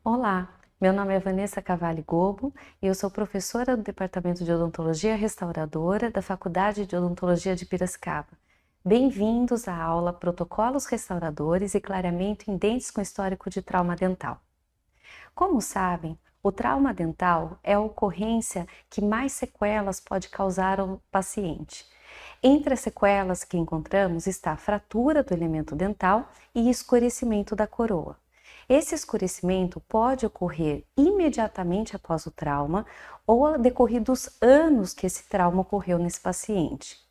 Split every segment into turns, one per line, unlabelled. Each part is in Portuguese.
Olá, meu nome é Vanessa Cavalli Gobo e eu sou professora do Departamento de Odontologia Restauradora da Faculdade de Odontologia de Piracicaba. Bem-vindos à aula Protocolos Restauradores e Clareamento em Dentes com Histórico de Trauma Dental. Como sabem, o trauma dental é a ocorrência que mais sequelas pode causar ao paciente. Entre as sequelas que encontramos está a fratura do elemento dental e escurecimento da coroa. Esse escurecimento pode ocorrer imediatamente após o trauma ou decorridos anos que esse trauma ocorreu nesse paciente.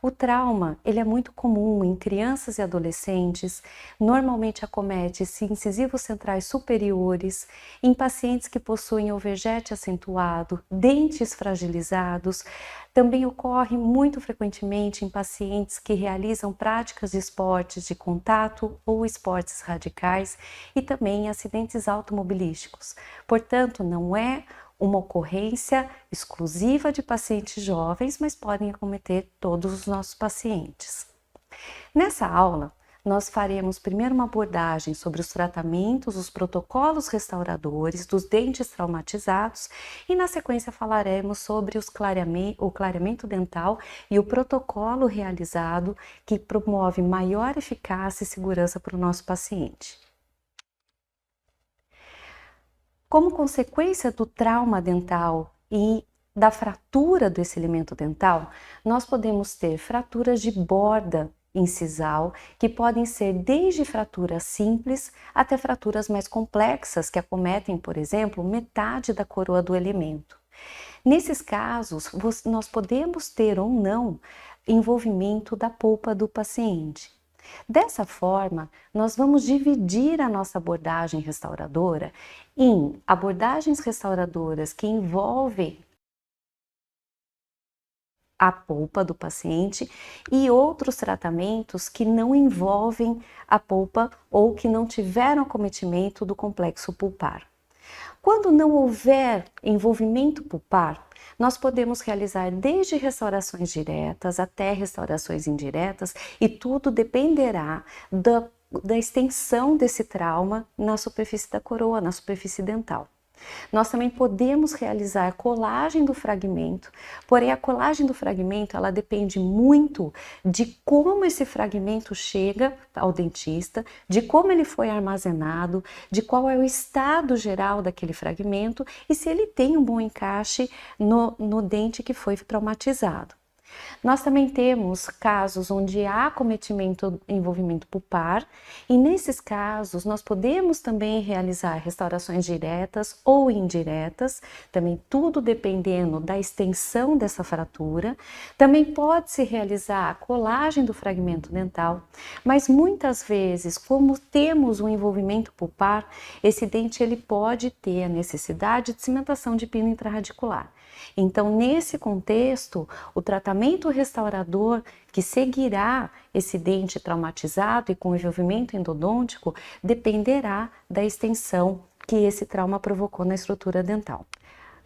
O trauma, ele é muito comum em crianças e adolescentes, normalmente acomete incisivos centrais superiores, em pacientes que possuem overgete acentuado, dentes fragilizados. Também ocorre muito frequentemente em pacientes que realizam práticas de esportes de contato ou esportes radicais e também em acidentes automobilísticos. Portanto, não é uma ocorrência exclusiva de pacientes jovens, mas podem acometer todos os nossos pacientes. Nessa aula, nós faremos primeiro uma abordagem sobre os tratamentos, os protocolos restauradores dos dentes traumatizados e na sequência falaremos sobre o clareamento dental e o protocolo realizado que promove maior eficácia e segurança para o nosso paciente. Como consequência do trauma dental e da fratura desse elemento dental, nós podemos ter fraturas de borda incisal, que podem ser desde fraturas simples até fraturas mais complexas, que acometem, por exemplo, metade da coroa do elemento. Nesses casos, nós podemos ter ou não envolvimento da polpa do paciente. Dessa forma, nós vamos dividir a nossa abordagem restauradora em abordagens restauradoras que envolvem a polpa do paciente e outros tratamentos que não envolvem a polpa ou que não tiveram acometimento do complexo pulpar. Quando não houver envolvimento pulpar, nós podemos realizar desde restaurações diretas até restaurações indiretas e tudo dependerá da extensão desse trauma na superfície da coroa, na superfície dental. Nós também podemos realizar colagem do fragmento, porém a colagem do fragmento ela depende muito de como esse fragmento chega ao dentista, de como ele foi armazenado, de qual é o estado geral daquele fragmento e se ele tem um bom encaixe no dente que foi traumatizado. Nós também temos casos onde há acometimento, envolvimento pulpar, e nesses casos nós podemos também realizar restaurações diretas ou indiretas, também tudo dependendo da extensão dessa fratura. Também pode-se realizar a colagem do fragmento dental, mas muitas vezes, como temos um envolvimento pulpar, esse dente ele pode ter a necessidade de cimentação de pino intrarradicular. Então, nesse contexto, o tratamento restaurador que seguirá esse dente traumatizado e com envolvimento endodôntico dependerá da extensão que esse trauma provocou na estrutura dental.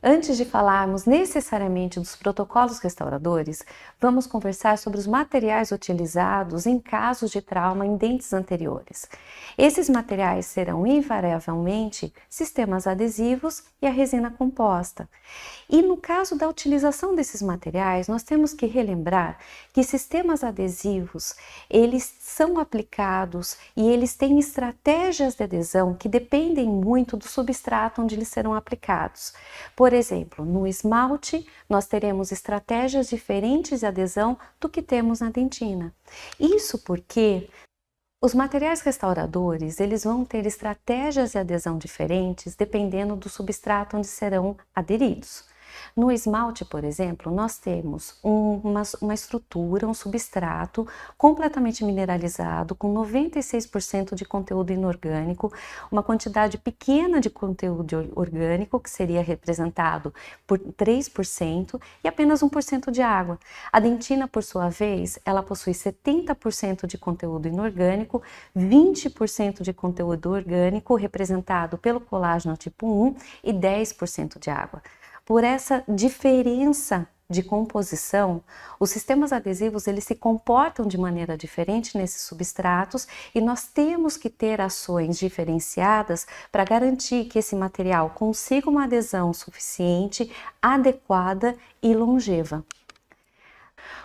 Antes de falarmos necessariamente dos protocolos restauradores, vamos conversar sobre os materiais utilizados em casos de trauma em dentes anteriores. Esses materiais serão invariavelmente sistemas adesivos e a resina composta. E no caso da utilização desses materiais, nós temos que relembrar que sistemas adesivos, eles são aplicados e eles têm estratégias de adesão que dependem muito do substrato onde eles serão aplicados. Por exemplo, no esmalte, nós teremos estratégias diferentes de adesão do que temos na dentina. Isso porque os materiais restauradores, eles vão ter estratégias de adesão diferentes dependendo do substrato onde serão aderidos. No esmalte, por exemplo, nós temos uma estrutura, um substrato completamente mineralizado, com 96% de conteúdo inorgânico, uma quantidade pequena de conteúdo orgânico, que seria representado por 3%, e apenas 1% de água. A dentina, por sua vez, ela possui 70% de conteúdo inorgânico, 20% de conteúdo orgânico, representado pelo colágeno tipo 1, e 10% de água. Por essa diferença de composição, os sistemas adesivos eles se comportam de maneira diferente nesses substratos e nós temos que ter ações diferenciadas para garantir que esse material consiga uma adesão suficiente, adequada e longeva.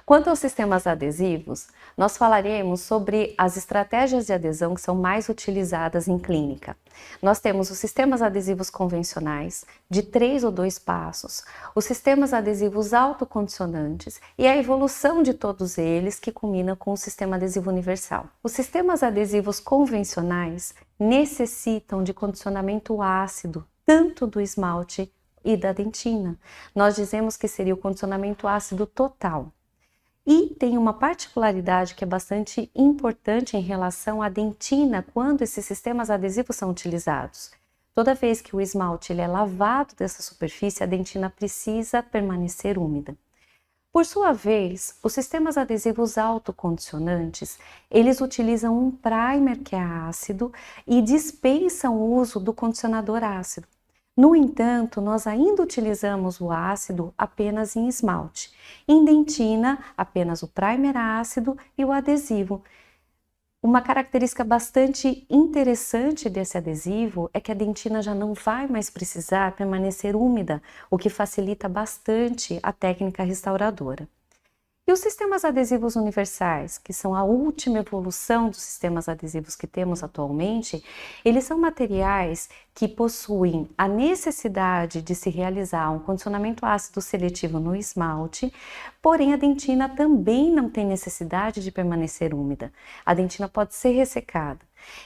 Quanto aos sistemas adesivos, nós falaremos sobre as estratégias de adesão que são mais utilizadas em clínica. Nós temos os sistemas adesivos convencionais, de 3 ou 2 passos, os sistemas adesivos autocondicionantes e a evolução de todos eles que culmina com o sistema adesivo universal. Os sistemas adesivos convencionais necessitam de condicionamento ácido, tanto do esmalte e da dentina. Nós dizemos que seria o condicionamento ácido total. E tem uma particularidade que é bastante importante em relação à dentina quando esses sistemas adesivos são utilizados. Toda vez que o esmalte ele é lavado dessa superfície, a dentina precisa permanecer úmida. Por sua vez, os sistemas adesivos autocondicionantes, eles utilizam um primer que é ácido e dispensam o uso do condicionador ácido. No entanto, nós ainda utilizamos o ácido apenas em esmalte. Em dentina, apenas o primer ácido e o adesivo. Uma característica bastante interessante desse adesivo é que a dentina já não vai mais precisar permanecer úmida, o que facilita bastante a técnica restauradora. E os sistemas adesivos universais, que são a última evolução dos sistemas adesivos que temos atualmente, eles são materiais que possuem a necessidade de se realizar um condicionamento ácido seletivo no esmalte, porém a dentina também não tem necessidade de permanecer úmida. A dentina pode ser ressecada.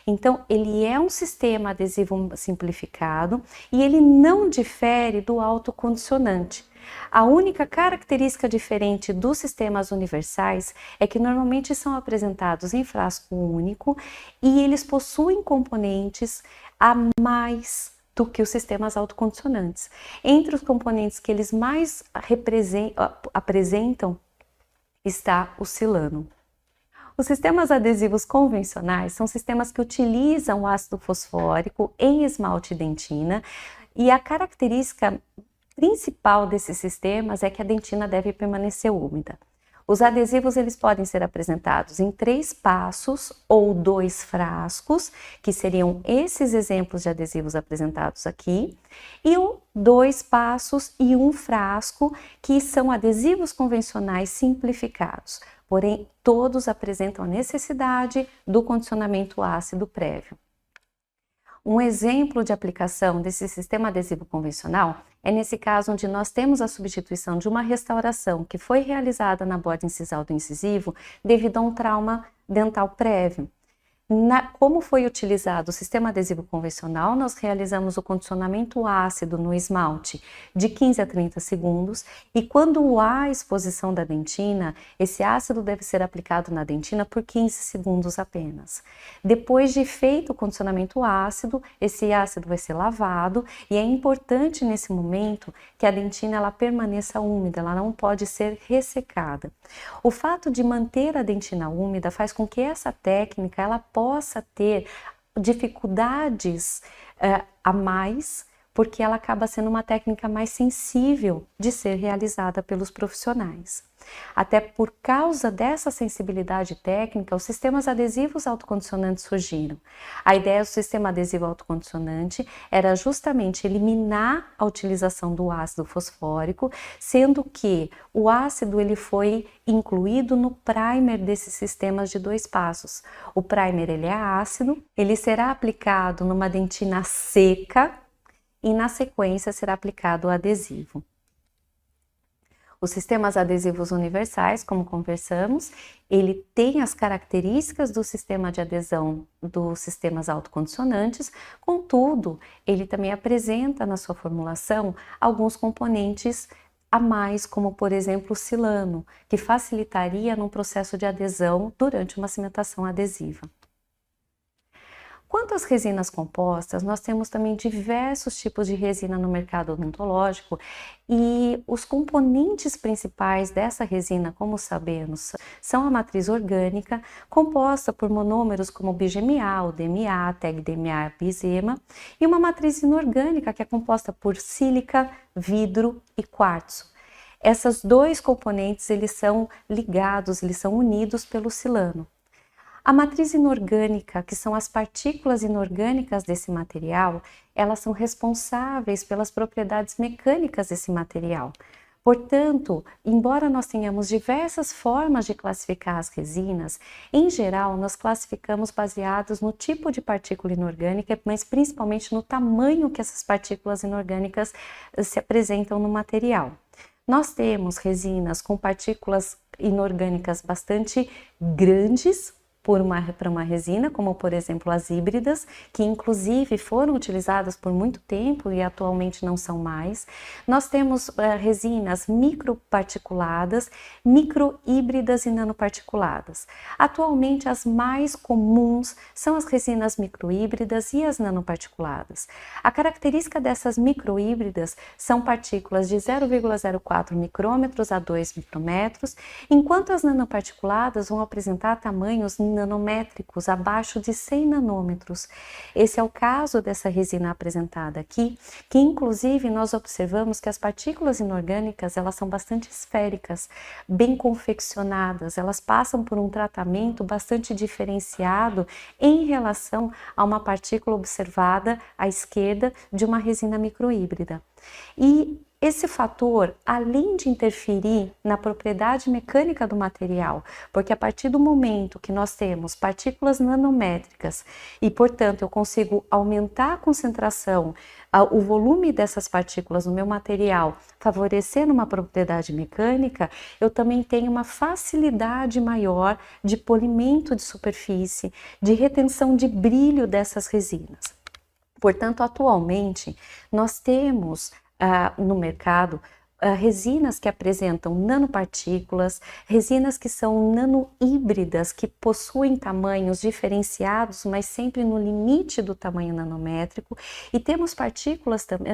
Então, ele é um sistema adesivo simplificado e ele não difere do autocondicionante. A única característica diferente dos sistemas universais é que normalmente são apresentados em frasco único e eles possuem componentes a mais do que os sistemas autocondicionantes. Entre os componentes que eles mais apresentam está o silano. Os sistemas adesivos convencionais são sistemas que utilizam o ácido fosfórico em esmalte e dentina e a característica principal desses sistemas é que a dentina deve permanecer úmida. Os adesivos eles podem ser apresentados em 3 passos ou 2 frascos, que seriam esses exemplos de adesivos apresentados aqui, e 2 passos e 1 frasco, que são adesivos convencionais simplificados. Porém, todos apresentam a necessidade do condicionamento ácido prévio. Um exemplo de aplicação desse sistema adesivo convencional é nesse caso onde nós temos a substituição de uma restauração que foi realizada na borda incisal do incisivo devido a um trauma dental prévio. Como foi utilizado o sistema adesivo convencional, nós realizamos o condicionamento ácido no esmalte de 15 a 30 segundos e quando há exposição da dentina, esse ácido deve ser aplicado na dentina por 15 segundos apenas. Depois de feito o condicionamento ácido, esse ácido vai ser lavado e é importante nesse momento que a dentina ela permaneça úmida, ela não pode ser ressecada. O fato de manter a dentina úmida faz com que essa técnica ela possa ter dificuldades a mais, porque ela acaba sendo uma técnica mais sensível de ser realizada pelos profissionais. Até por causa dessa sensibilidade técnica, os sistemas adesivos autocondicionantes surgiram. A ideia do sistema adesivo autocondicionante era justamente eliminar a utilização do ácido fosfórico, sendo que o ácido ele foi incluído no primer desses sistemas de 2 passos. O primer ele é ácido, ele será aplicado numa dentina seca e na sequência será aplicado o adesivo. Os sistemas adesivos universais, como conversamos, ele tem as características do sistema de adesão dos sistemas autocondicionantes, contudo, ele também apresenta na sua formulação alguns componentes a mais, como por exemplo o silano, que facilitaria no processo de adesão durante uma cimentação adesiva. Quanto às resinas compostas, nós temos também diversos tipos de resina no mercado odontológico e os componentes principais dessa resina, como sabemos, são a matriz orgânica, composta por monômeros como BGMA, o DMA, TEG-DMA, bisema, e uma matriz inorgânica que é composta por sílica, vidro e quartzo. Esses dois componentes, eles são ligados, eles são unidos pelo silano. A matriz inorgânica, que são as partículas inorgânicas desse material, elas são responsáveis pelas propriedades mecânicas desse material. Portanto, embora nós tenhamos diversas formas de classificar as resinas, em geral nós classificamos baseados no tipo de partícula inorgânica, mas principalmente no tamanho que essas partículas inorgânicas se apresentam no material. Nós temos resinas com partículas inorgânicas bastante grandes, para uma resina, como por exemplo as híbridas, que inclusive foram utilizadas por muito tempo e atualmente não são mais. Nós temos resinas microparticuladas, microhíbridas e nanoparticuladas. Atualmente as mais comuns são as resinas microhíbridas e as nanoparticuladas. A característica dessas microhíbridas são partículas de 0,04 micrômetros a 2 micrômetros, enquanto as nanoparticuladas vão apresentar tamanhos nanométricos abaixo de 100 nanômetros. Esse é o caso dessa resina apresentada aqui, que inclusive nós observamos que as partículas inorgânicas, elas são bastante esféricas, bem confeccionadas, elas passam por um tratamento bastante diferenciado em relação a uma partícula observada à esquerda de uma resina microhíbrida. E esse fator, além de interferir na propriedade mecânica do material, porque a partir do momento que nós temos partículas nanométricas e, portanto, eu consigo aumentar a concentração, o volume dessas partículas no meu material, favorecendo uma propriedade mecânica, eu também tenho uma facilidade maior de polimento de superfície, de retenção de brilho dessas resinas. Portanto, atualmente, nós temos no mercado resinas que apresentam nanopartículas, resinas que são nanohíbridas, que possuem tamanhos diferenciados, mas sempre no limite do tamanho nanométrico, e temos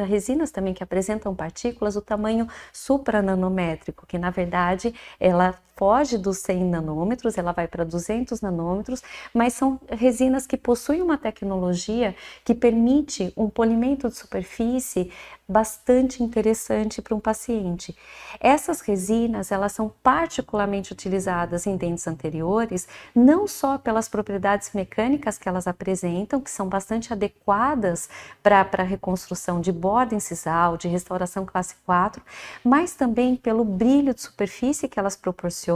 resinas também que apresentam partículas do tamanho suprananométrico, que na verdade ela foge dos 100 nanômetros, ela vai para 200 nanômetros, mas são resinas que possuem uma tecnologia que permite um polimento de superfície bastante interessante para um paciente. Essas resinas, elas são particularmente utilizadas em dentes anteriores, não só pelas propriedades mecânicas que elas apresentam, que são bastante adequadas para a reconstrução de borda incisal, de restauração classe 4, mas também pelo brilho de superfície que elas proporcionam,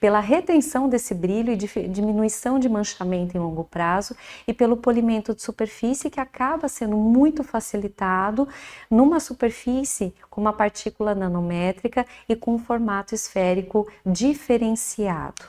pela retenção desse brilho e diminuição de manchamento em longo prazo e pelo polimento de superfície que acaba sendo muito facilitado numa superfície com uma partícula nanométrica e com um formato esférico diferenciado.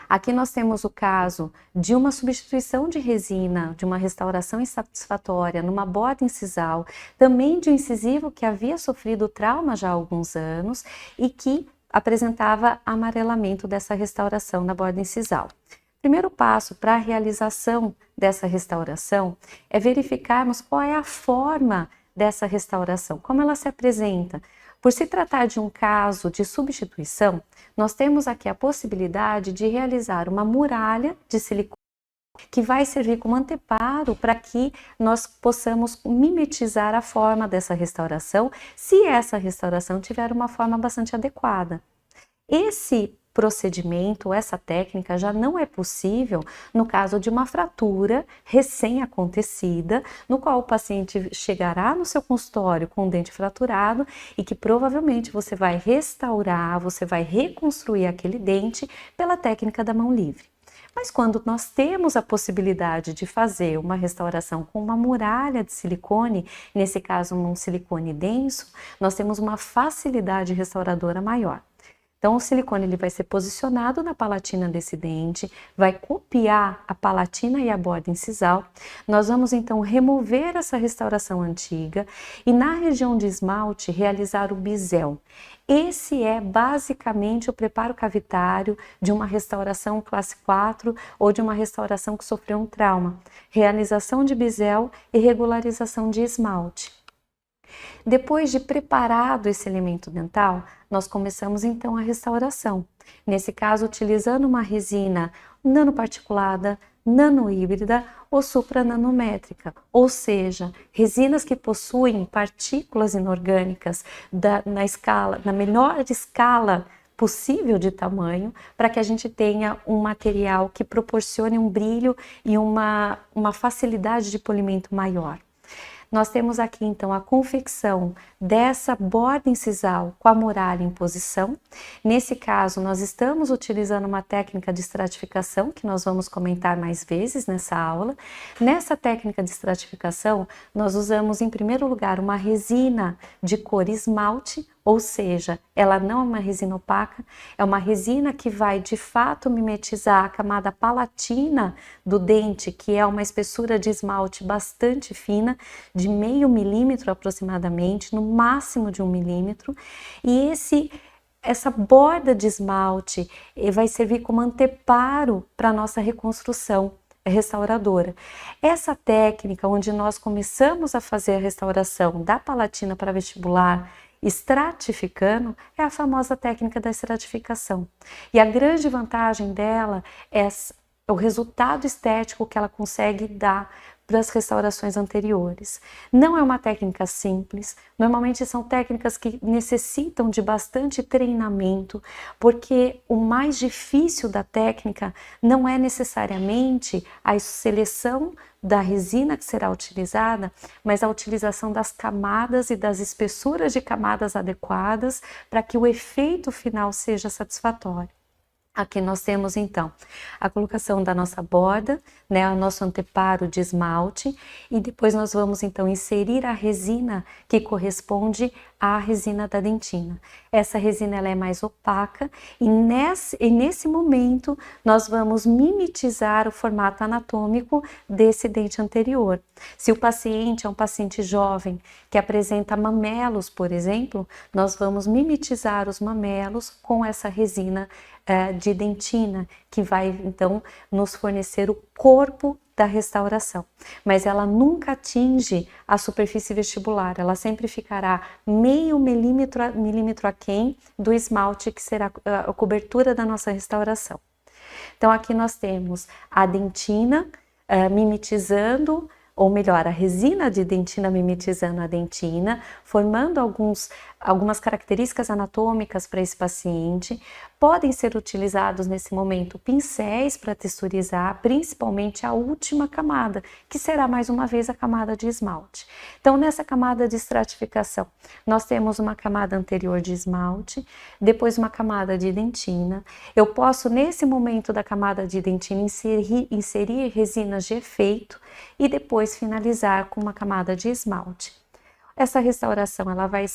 Aqui nós temos o caso de uma substituição de resina, de uma restauração insatisfatória numa borda incisal, também de um incisivo que havia sofrido trauma já há alguns anos e que apresentava amarelamento dessa restauração na borda incisal. O primeiro passo para a realização dessa restauração é verificarmos qual é a forma dessa restauração, como ela se apresenta. Por se tratar de um caso de substituição, nós temos aqui a possibilidade de realizar uma muralha de silicone que vai servir como anteparo para que nós possamos mimetizar a forma dessa restauração, se essa restauração tiver uma forma bastante adequada. Esse procedimento, essa técnica já não é possível no caso de uma fratura recém-acontecida, no qual o paciente chegará no seu consultório com o dente fraturado e que provavelmente você vai restaurar, você vai reconstruir aquele dente pela técnica da mão livre. Mas quando nós temos a possibilidade de fazer uma restauração com uma muralha de silicone, nesse caso um silicone denso, nós temos uma facilidade restauradora maior. Então, o silicone ele vai ser posicionado na palatina desse dente, vai copiar a palatina e a borda incisal. Nós vamos então remover essa restauração antiga e na região de esmalte realizar o bisel. Esse é basicamente o preparo cavitário de uma restauração classe 4 ou de uma restauração que sofreu um trauma. Realização de bisel e regularização de esmalte. Depois de preparado esse elemento dental, nós começamos então a restauração. Nesse caso, utilizando uma resina nanoparticulada, nanohíbrida ou suprananométrica, ou seja, resinas que possuem partículas inorgânicas na menor escala possível de tamanho, para que a gente tenha um material que proporcione um brilho e uma facilidade de polimento maior. Nós temos aqui então a confecção dessa borda incisal com a muralha em posição. Nesse caso, nós estamos utilizando uma técnica de estratificação que nós vamos comentar mais vezes nessa aula. Nessa técnica de estratificação, nós usamos em primeiro lugar uma resina de cor esmalte, ou seja, ela não é uma resina opaca, é uma resina que vai de fato mimetizar a camada palatina do dente, que é uma espessura de esmalte bastante fina, de meio milímetro aproximadamente, no máximo de 1 milímetro, e essa borda de esmalte vai servir como anteparo para a nossa reconstrução restauradora. Essa técnica, onde nós começamos a fazer a restauração da palatina para vestibular, estratificando, é a famosa técnica da estratificação. E a grande vantagem dela é o resultado estético que ela consegue dar para as restaurações anteriores. Não é uma técnica simples, normalmente são técnicas que necessitam de bastante treinamento, porque o mais difícil da técnica não é necessariamente a seleção da resina que será utilizada, mas a utilização das camadas e das espessuras de camadas adequadas para que o efeito final seja satisfatório. Aqui nós temos então a colocação da nossa borda, né, o nosso anteparo de esmalte, e depois nós vamos então inserir a resina que corresponde à resina da dentina. Essa resina ela é mais opaca e nesse momento nós vamos mimetizar o formato anatômico desse dente anterior. Se o paciente é um paciente jovem que apresenta mamelos, por exemplo, nós vamos mimetizar os mamelos com essa resina de dentina, que vai então nos fornecer o corpo da restauração, mas ela nunca atinge a superfície vestibular, ela sempre ficará meio milímetro aquém do esmalte que será a cobertura da nossa restauração. Então aqui nós temos a dentina mimetizando, ou melhor, a resina de dentina mimetizando a dentina, formando algumas características anatômicas para esse paciente. Podem ser utilizados nesse momento pincéis para texturizar, principalmente a última camada, que será mais uma vez a camada de esmalte. Então, nessa camada de estratificação, nós temos uma camada anterior de esmalte, depois uma camada de dentina. Eu posso, nesse momento da camada de dentina, inserir resinas de efeito e depois finalizar com uma camada de esmalte. Essa restauração ela vai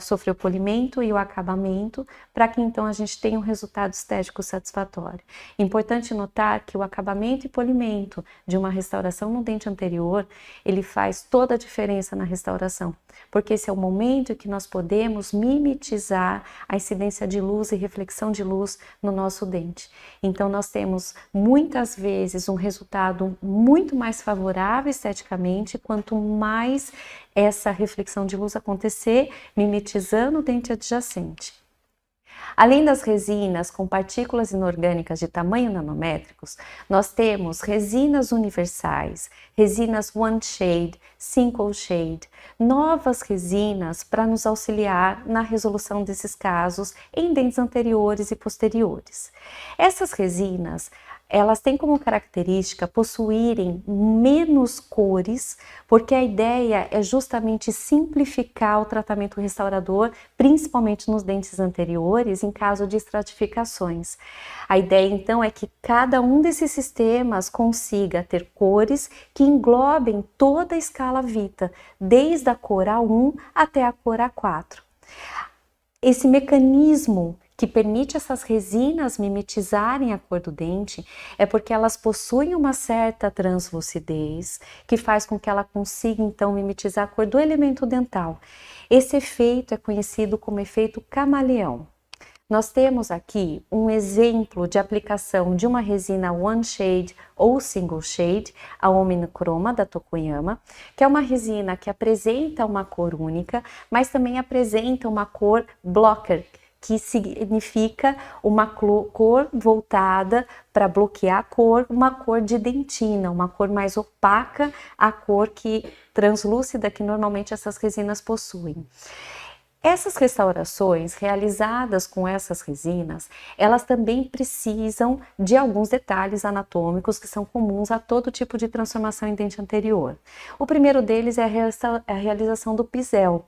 sofrer o polimento e o acabamento para que então a gente tenha um resultado estético satisfatório. Importante notar que o acabamento e polimento de uma restauração no dente anterior, ele faz toda a diferença na restauração, porque esse é o momento em que nós podemos mimetizar a incidência de luz e reflexão de luz no nosso dente. Então nós temos muitas vezes um resultado muito mais favorável esteticamente quanto mais essa reflexão de luz acontecer, mimetizando o dente adjacente. Além das resinas com partículas inorgânicas de tamanho nanométricos, nós temos resinas universais, resinas one shade, single shade, novas resinas para nos auxiliar na resolução desses casos em dentes anteriores e posteriores. Essas resinas, elas têm como característica possuírem menos cores, porque a ideia é justamente simplificar o tratamento restaurador, principalmente nos dentes anteriores, em caso de estratificações. A ideia então é que cada um desses sistemas consiga ter cores que englobem toda a escala Vita, desde a cor A1 até a cor A4. Esse mecanismo que permite essas resinas mimetizarem a cor do dente é porque elas possuem uma certa translucidez que faz com que ela consiga então mimetizar a cor do elemento dental. Esse efeito é conhecido como efeito camaleão. Nós temos aqui um exemplo de aplicação de uma resina one shade ou single shade, a Omnichroma da Tokuyama, que é uma resina que apresenta uma cor única, mas também apresenta uma cor blocker, que significa uma cor voltada para bloquear a cor, uma cor de dentina, uma cor mais opaca à cor que translúcida que normalmente essas resinas possuem. Essas restaurações realizadas com essas resinas, elas também precisam de alguns detalhes anatômicos que são comuns a todo tipo de transformação em dente anterior. O primeiro deles é a realização do bisel.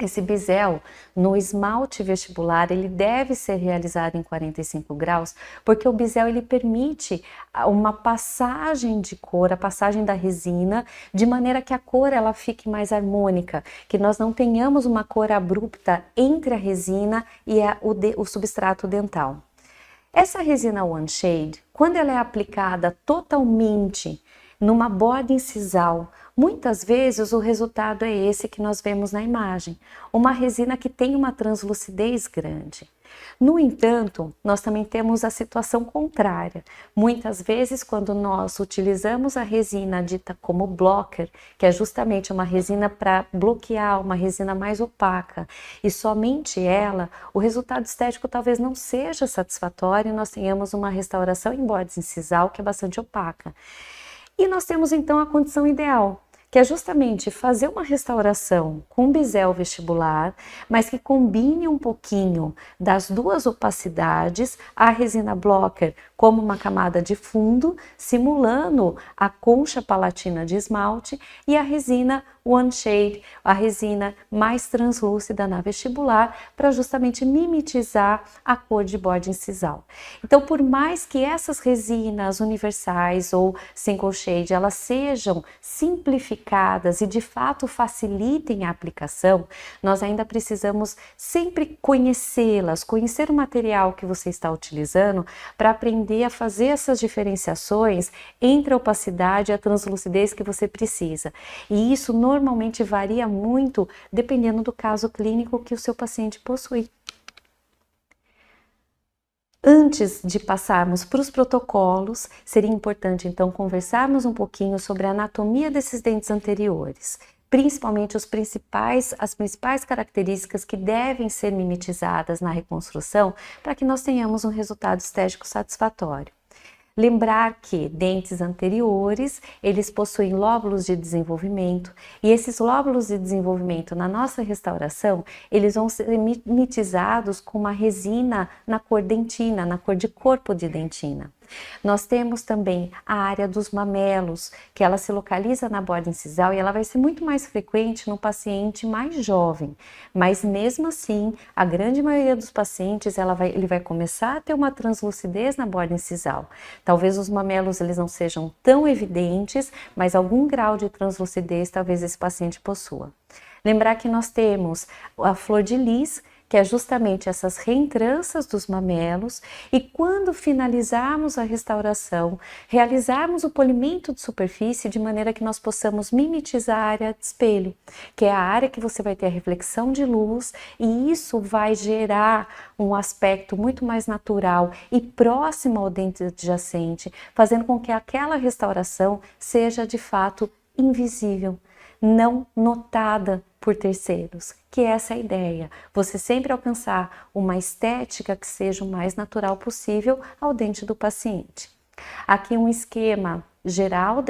Esse bisel no esmalte vestibular, ele deve ser realizado em 45 graus, porque o bisel ele permite uma passagem de cor, a passagem da resina, de maneira que a cor ela fique mais harmônica, que nós não tenhamos uma cor abrupta entre a resina e o substrato dental. Essa resina One Shade, quando ela é aplicada totalmente numa borda incisal, muitas vezes o resultado é esse que nós vemos na imagem, uma resina que tem uma translucidez grande. No entanto, nós também temos a situação contrária. Muitas vezes, quando nós utilizamos a resina dita como blocker, que é justamente uma resina para bloquear, uma resina mais opaca, e somente ela, o resultado estético talvez não seja satisfatório e nós tenhamos uma restauração em borda incisal que é bastante opaca. E nós temos então a condição ideal, que é justamente fazer uma restauração com bisel vestibular, mas que combine um pouquinho das duas opacidades, a resina blocker como uma camada de fundo, simulando a concha palatina de esmalte, e a resina One Shade, a resina mais translúcida na vestibular, para justamente mimetizar a cor de borda incisal. Então, por mais que essas resinas universais ou single shade, elas sejam simplificadas e de fato facilitem a aplicação, nós ainda precisamos sempre conhecê-las, conhecer o material que você está utilizando para aprender a fazer essas diferenciações entre a opacidade e a translucidez que você precisa. E isso normalmente varia muito dependendo do caso clínico que o seu paciente possui. Antes de passarmos para os protocolos, seria importante então conversarmos um pouquinho sobre a anatomia desses dentes anteriores, principalmente as principais características que devem ser mimetizadas na reconstrução para que nós tenhamos um resultado estético satisfatório. Lembrar que dentes anteriores, eles possuem lóbulos de desenvolvimento e esses lóbulos de desenvolvimento na nossa restauração, eles vão ser mimetizados com uma resina na cor dentina, na cor de corpo de dentina. Nós temos também a área dos mamelos, que ela se localiza na borda incisal e ela vai ser muito mais frequente no paciente mais jovem, mas mesmo assim, a grande maioria dos pacientes, ele vai começar a ter uma translucidez na borda incisal. Talvez os mamelos eles não sejam tão evidentes, mas algum grau de translucidez talvez esse paciente possua. Lembrar que nós temos a flor de lis, que é justamente essas reentranças dos mamelos, e quando finalizarmos a restauração, realizarmos o polimento de superfície de maneira que nós possamos mimetizar a área de espelho, que é a área que você vai ter a reflexão de luz, e isso vai gerar um aspecto muito mais natural e próximo ao dente adjacente, fazendo com que aquela restauração seja de fato invisível, não notada por terceiros, que é essa a ideia, você sempre alcançar uma estética que seja o mais natural possível ao dente do paciente. Aqui um esquema geral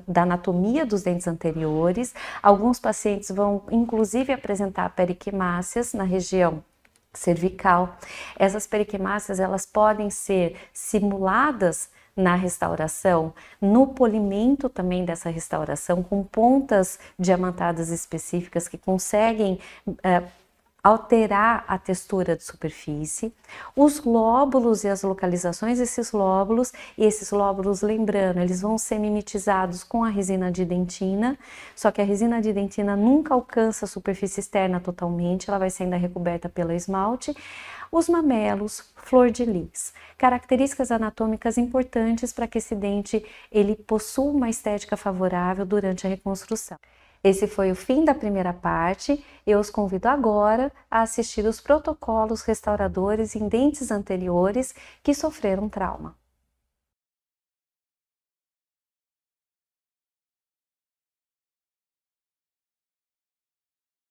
da anatomia dos dentes anteriores. Alguns pacientes vão inclusive apresentar periquimáceas na região cervical. Essas periquimáceas elas podem ser simuladas na restauração, no polimento também dessa restauração, com pontas diamantadas específicas que conseguem alterar a textura de superfície, os lóbulos e as localizações desses lóbulos, e esses lóbulos, lembrando, eles vão ser mimetizados com a resina de dentina, só que a resina de dentina nunca alcança a superfície externa totalmente, ela vai ser ainda recoberta pelo esmalte. Os mamelos, flor de lis, características anatômicas importantes para que esse dente ele possua uma estética favorável durante a reconstrução. Esse foi o fim da primeira parte. Eu os convido agora a assistir os protocolos restauradores em dentes anteriores que sofreram trauma.